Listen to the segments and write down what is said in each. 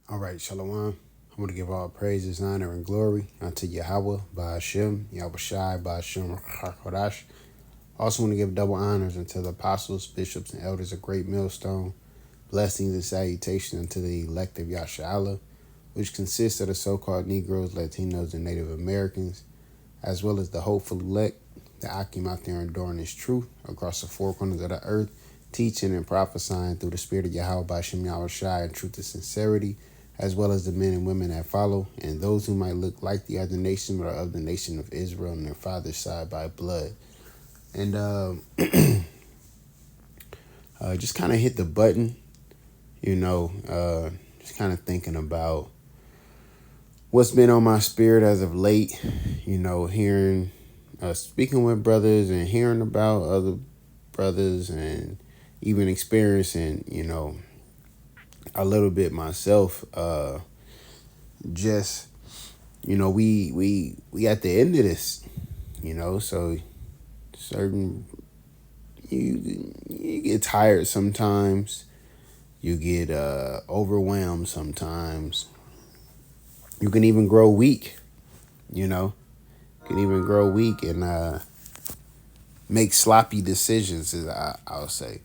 All right, Shalom. I want to give all praises, honor, and glory unto Yahawah, BAHASHAM, YAHAWASHI, BAHASHAM, QADASH. Also want to give double honors unto the apostles, bishops, and elders of Great Millstone. Blessings and salutations unto the elect of Yashala, which consists of the so-called Negroes, Latinos, and Native Americans, as well as the hopeful elect that I came out there enduring this truth across the four corners of the earth, teaching and prophesying through the spirit of Yahweh, BAHASHAM, YAHAWASHI, and truth and sincerity, as well as the men and women that follow, and those who might look like the other nation but are of the nation of Israel and their father's side by blood. And just kind of hit the button, just kind of thinking about what's been on my spirit as of late, hearing, speaking with brothers and hearing about other brothers and even experiencing, a little bit myself, just we at the end of this, so certain you get tired sometimes, you get overwhelmed sometimes, you can even grow weak, and make sloppy decisions, as I'll say,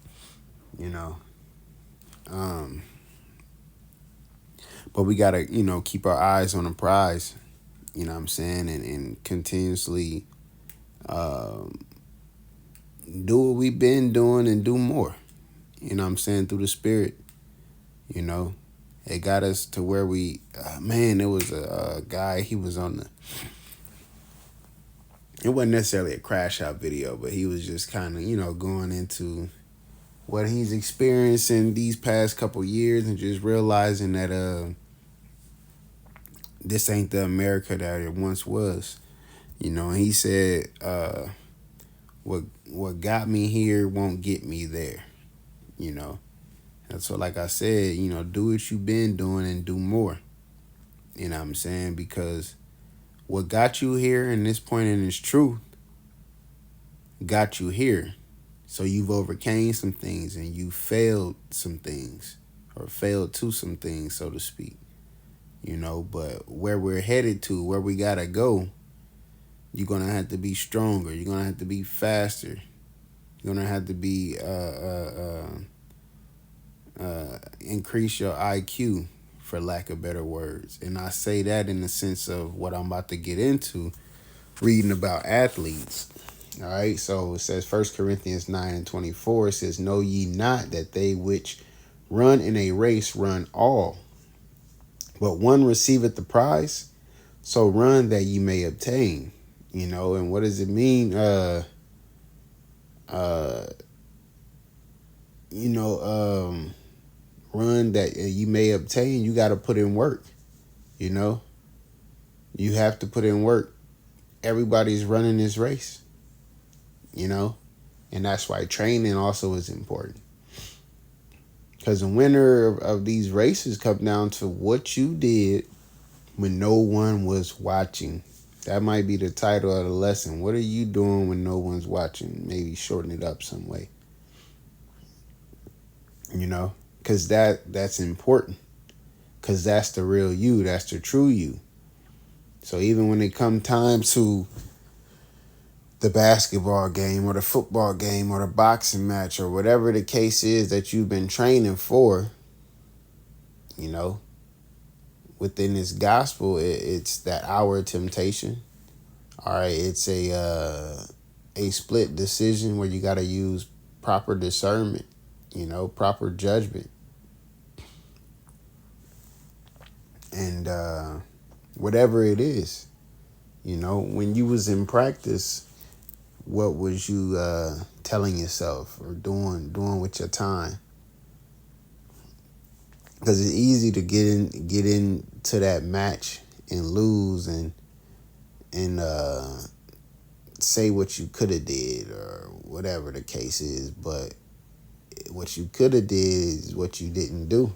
but we gotta keep our eyes on the prize, what I'm saying, and continuously do what we've been doing and do more, what I'm saying, through the spirit. It got us to where we there was a guy, he was on it wasn't necessarily a crash out video, but he was just kind of going into what he's experiencing these past couple years and just realizing that this ain't the America that it once was. And he said, what got me here won't get me there. And so, like I said, do what you've been doing and do more. What I'm saying? Because what got you here in this point in this truth got you here. So you've overcame some things and you failed some things, or failed to some things, so to speak. But where we're headed to, where we gotta go, you're gonna have to be stronger. You're gonna have to be faster. You're gonna have to be increase your IQ, for lack of better words. And I say that in the sense of what I'm about to get into, reading about athletes. All right, so it says 1 Corinthians 9:24, it says, know ye not that they which run in a race run all, but one receiveth the prize? So run that ye may obtain. And what does it mean? Run that you may obtain. You got to put in work. You have to put in work. Everybody's running this race. And that's why training also is important. Because the winner of these races come down to what you did when no one was watching. That might be the title of the lesson. What are you doing when no one's watching? Maybe shorten it up some way. Because that's important. Because that's the real you. That's the true you. So even when it come time to the basketball game or the football game or the boxing match or whatever the case is that you've been training for, within this gospel, it's that hour of temptation. All right, it's a split decision where you got to use proper discernment, proper judgment. And whatever it is, when you was in practice, what was you telling yourself or doing with your time? Because it's easy to get into that match and lose and say what you could have did or whatever the case is, but what you could have did is what you didn't do.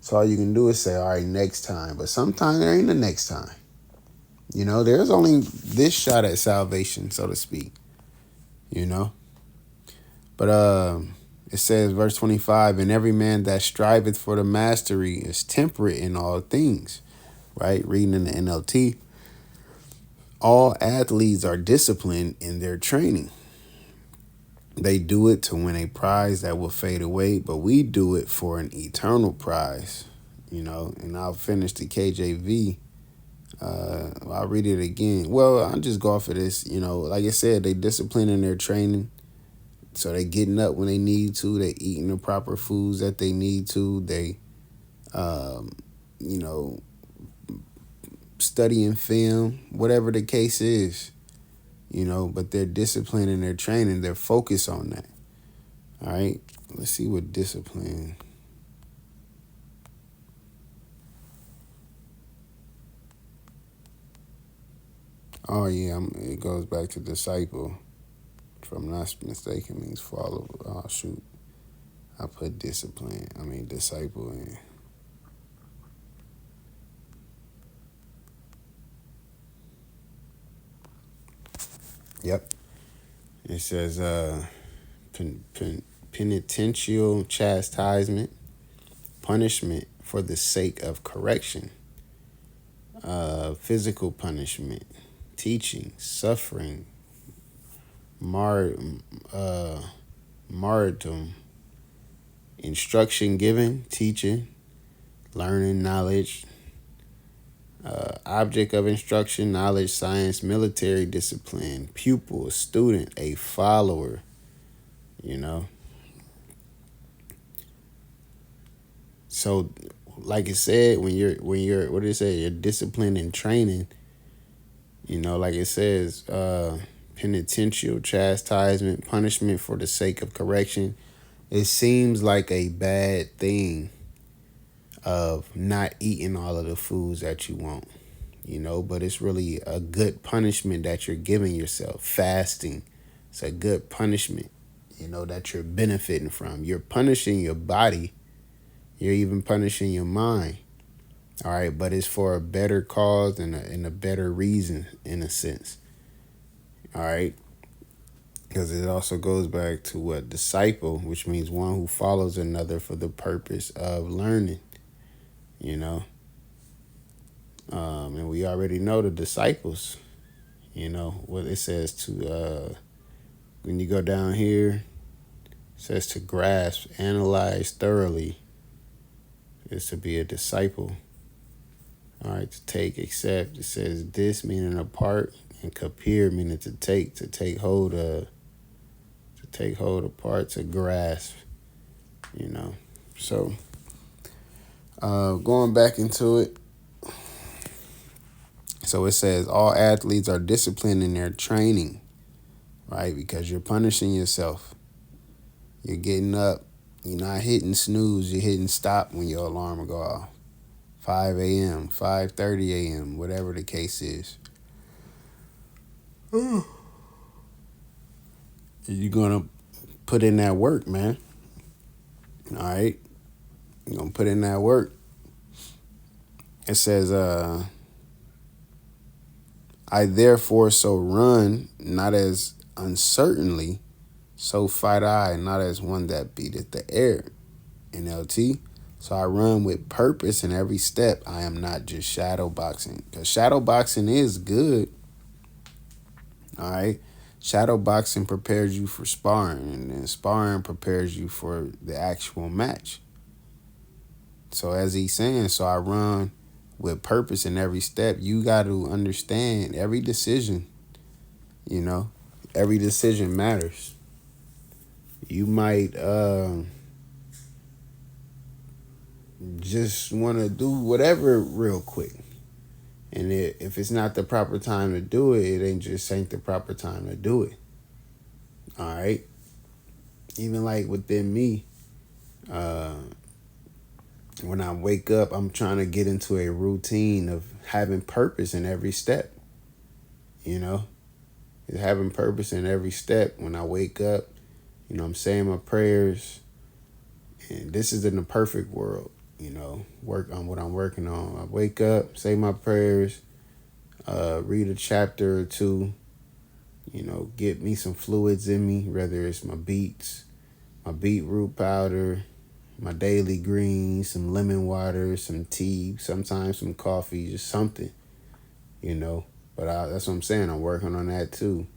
So all you can do is say, all right, next time. But sometimes there ain't a next time. There's only this shot at salvation, so to speak. But It says, verse 25, and every man that striveth for the mastery is temperate in all things, right? Reading in the NLT. All athletes are disciplined in their training. They do it to win a prize that will fade away, but we do it for an eternal prize, and I'll finish the KJV. I'll read it again. Well, I'll just go off of this. Like I said, they discipline in their training. So they getting up when they need to. They eating the proper foods that they need to. They, studying film, whatever the case is, but they're disciplined in their training. They're focused on that. All right. Let's see what discipline. Oh, yeah. It goes back to disciple. If I'm not mistaken, means follow. Oh, shoot. I put disciple in. Yep. It says penitential chastisement, punishment for the sake of correction, physical punishment, teaching, suffering, martyrdom, instruction given, teaching, learning, knowledge, object of instruction, knowledge, science, military discipline, pupil, a student, a follower, So, like it said, when you're what did it say? You're disciplined in training. Like it says, penitential chastisement, punishment for the sake of correction. It seems like a bad thing of not eating all of the foods that you want, but it's really a good punishment that you're giving yourself. Fasting, it's a good punishment, that you're benefiting from. You're punishing your body. You're even punishing your mind. All right, but it's for a better cause and a better reason, in a sense. All right, because it also goes back to what? Disciple, which means one who follows another for the purpose of learning, and we already know the disciples, what it says to, when you go down here, it says to grasp, analyze thoroughly, is to be a disciple. All right, to take, accept. It says this meaning apart, and kapir meaning to take hold of, apart, to grasp. So going back into it. So it says all athletes are disciplined in their training, right? Because you're punishing yourself. You're getting up. You're not hitting snooze. You're hitting stop when your alarm will go off. 5 a.m., 5:30 a.m., whatever the case is. You're going to put in that work, man. All right? You're going to put in that work. It says, I therefore so run, not as uncertainly, so fight I, not as one that beateth the air. NLT. So I run with purpose in every step. I am not just shadow boxing. Because shadow boxing is good. All right. Shadow boxing prepares you for sparring. And then sparring prepares you for the actual match. So as he's saying, so I run with purpose in every step. You got to understand every decision, every decision matters. You might just want to do whatever real quick. And if it's not the proper time to do it, it ain't the proper time to do it. All right? Even like within me, when I wake up, I'm trying to get into a routine of having purpose in every step. Having purpose in every step. When I wake up, I'm saying my prayers. And this is in the perfect world, work on what I'm working on. I wake up, say my prayers, read a chapter or two, get me some fluids in me, whether it's my beats, my beetroot powder, my daily greens, some lemon water, some tea, sometimes some coffee, just something, you know. But that's what I'm saying. I'm working on that too.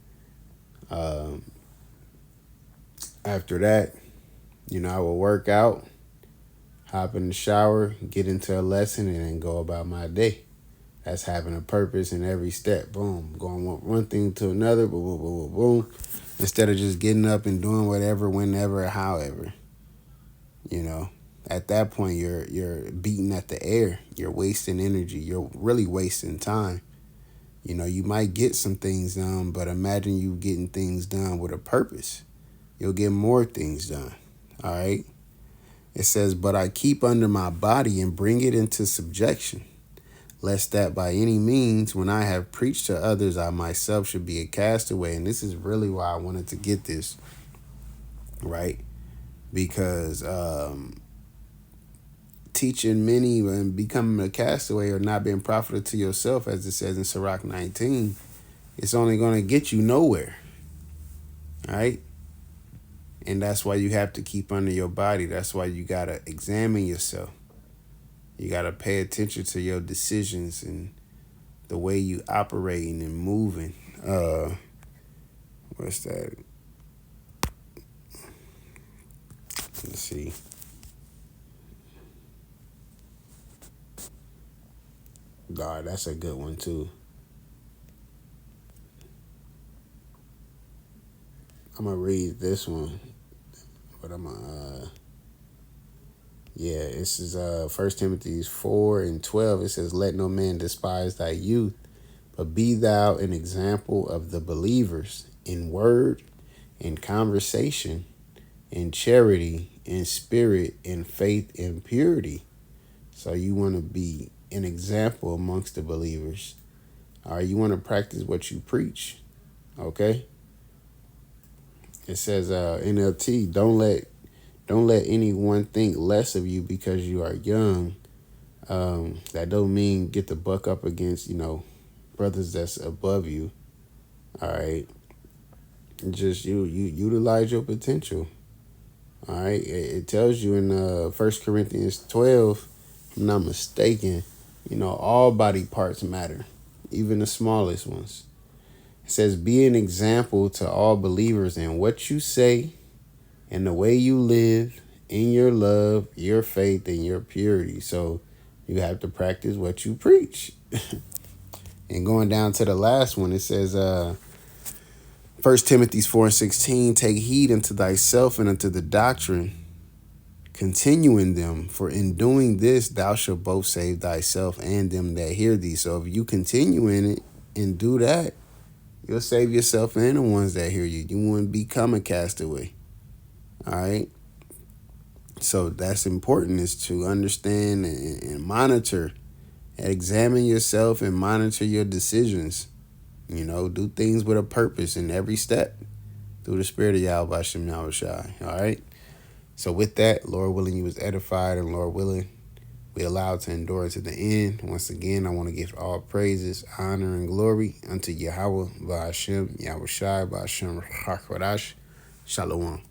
After that, you know, I will work out, hop in the shower, get into a lesson, and then go about my day. That's having a purpose in every step. Boom. Going one thing to another. Boom, boom, boom, boom, boom. Instead of just getting up and doing whatever, whenever, however. You know, at that point, you're beating at the air. You're wasting energy. You're really wasting time. You know, you might get some things done, but imagine you getting things done with a purpose. You'll get more things done. All right? It says, but I keep under my body and bring it into subjection, lest that by any means, when I have preached to others, I myself should be a castaway. And this is really why I wanted to get this, right? Because teaching many and becoming a castaway or not being profitable to yourself, as it says in Sirach 19, it's only going to get you nowhere, right? And that's why you have to keep under your body. That's why you got to examine yourself. You got to pay attention to your decisions and the way you operating and moving. What's that? Let's see. God, that's a good one too. I'm going to read this one. But I'm yeah, this is 1 Timothy 4:12. It says, let no man despise thy youth, but be thou an example of the believers in word, in conversation, in charity, in spirit, in faith, in purity. So you want to be an example amongst the believers. All right, you want to practice what you preach. Okay? It says NLT, don't let anyone think less of you because you are young. That don't mean get the buck up against, you know, brothers that's above you. All right. Just you utilize your potential. All right. It tells you in 1 Corinthians 12, if I'm not mistaken, you know, all body parts matter, even the smallest ones. It says, be an example to all believers in what you say and the way you live, in your love, your faith, and your purity. So you have to practice what you preach. And going down to the last one, it says, 1 Timothy 4:16, take heed unto thyself and unto the doctrine, continue in them, for in doing this thou shalt both save thyself and them that hear thee. So if you continue in it and do that, you'll save yourself and the ones that hear you. You won't become a castaway. All right? So that's important, is to understand and monitor, and examine yourself and monitor your decisions. You know, do things with a purpose in every step through the spirit of YAHAWASHI. All right? So with that, Lord willing, you was edified, and Lord willing, we allowed to endure to the end. Once again, I want to give all praises, honor, and glory unto Yahawah, BAHASHAM, YAHWASHI, BAHASHAM, QADASH. Shalom.